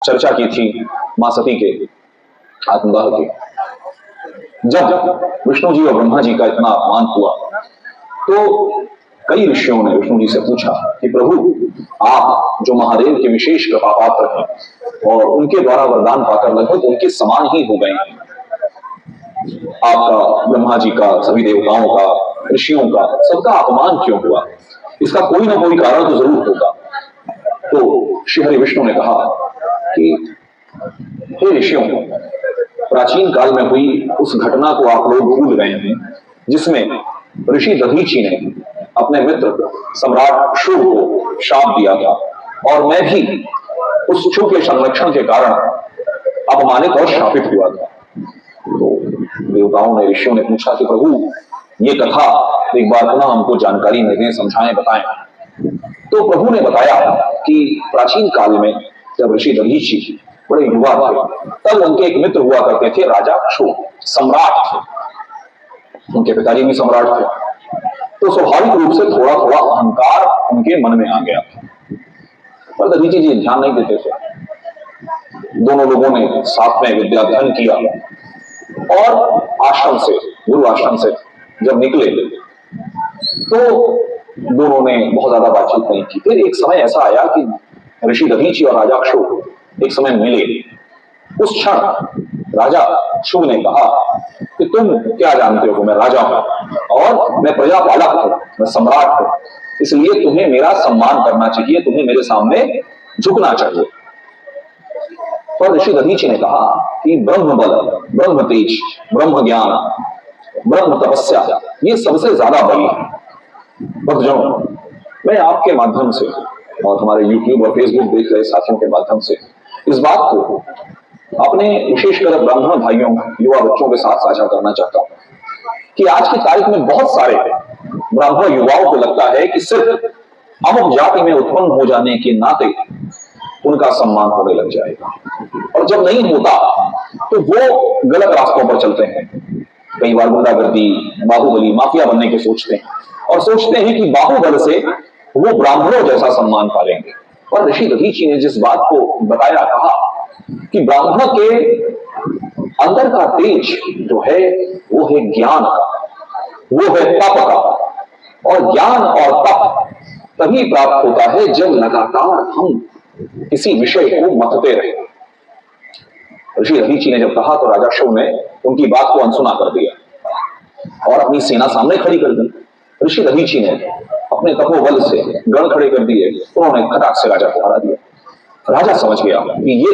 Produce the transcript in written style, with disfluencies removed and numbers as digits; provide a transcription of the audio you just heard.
चर्चा की थी मां सती के आत्मदाह की। जब विष्णु जी और ब्रह्मा जी का इतना अपमान हुआ तो कई ऋषियों ने विष्णु जी से पूछा कि प्रभु आप जो महादेव के विशेष कृपा पात्र हैं और उनके द्वारा वरदान पाकर लगभग उनके समान ही हो गए हैं, आपका, ब्रह्मा जी का, सभी देवताओं का, ऋषियों का, सबका अपमान क्यों हुआ? इसका कोई ना कोई कारण तो जरूर होगा। तो श्री हरि विष्णु ने कहा कि हे ऋषियों, प्राचीन काल में हुई उस घटना को आप लोग भूल गए हैं जिसमें ऋषि दधीची ने अपने मित्र सम्राट शुभ को शाप दिया था और मैं भी उस शुभ के संरक्षण के कारण अपमानित और शापित हुआ था। तो देवताओं ने, ऋषियों ने पूछा कि प्रभु ये कथा एक बार पुनः हमको जानकारी में दें, समझाएं, बताएं। तो प्रभु ने बताया कि प्राचीन काल में जब ऋषि दधीची बड़े युवा थे तब उनके एक मित्र हुआ करते थे, राजा शुभ, सम्राट थे, उनके पिताजी भी सम्राट थे। तो स्वाभाविक रूप से थोड़ा थोड़ा अहंकार उनके मन में आ गया, पर दधीची जी ध्यान नहीं देते थे। दोनों लोगों ने साथ में विद्या अध्ययन किया और आश्रम से, गुरु आश्रम से जब निकले तो दोनों ने बहुत ज्यादा बातचीत नहीं की। फिर एक समय ऐसा आया कि ऋषि दधीची और राजा शुभ एक समय मिले। उस क्षण राजा शुभ ने कहा कि तुम क्या जानते हो, मैं राजा हूं और मैं प्रजापालक हूं, मैं सम्राट हूं, इसलिए तुम्हें मेरा सम्मान करना चाहिए, तुम्हें मेरे सामने झुकना चाहिए। पर ऋषि दधीची ने कहा कि ब्रह्म बल, ब्रह्म तेज, ब्रह्म ज्ञान, ब्रह्म तपस्या ये सबसे ज्यादा बड़ी है। भक्तजनों, मैं आपके माध्यम से और हमारे YouTube और Facebook देख रहे साथियों के माध्यम से इस बात को अपने विशेषकर ब्राह्मण भाइयों, युवा बच्चों के साथ साझा करना चाहता हूं कि आज की तारीख में बहुत सारे ब्राह्मण युवाओं को लगता है कि सिर्फ अमुक जाति में उत्पन्न हो जाने के नाते उनका सम्मान होने लग जाएगा, और जब नहीं होता तो वो गलत रास्तों पर चलते हैं। कई बार गुंडागर्दी, बाहुबली, माफिया बनने के सोचते हैं और सोचते हैं कि बाहुबल से वो ब्राह्मणों जैसा सम्मान पालेंगे। और ऋषि दधीची ने जिस बात को बताया, कहा कि ब्राह्मण के अंदर का तेज जो है वो है ज्ञान का, वो है तप का, और ज्ञान और तप तभी प्राप्त होता है जब लगातार हम किसी विषय को मतते रहे। ऋषि दधीची ने जब कहा तो राजा शुभ ने उनकी बात को अनसुना कर दिया और अपनी सेना सामने खड़ी कर दी। ऋषि दधीची ने अपने तपोबल से गण खड़े कर दिए, उन्होंने खटाक से राजा को हरा दिया। राजा समझ गया कि ये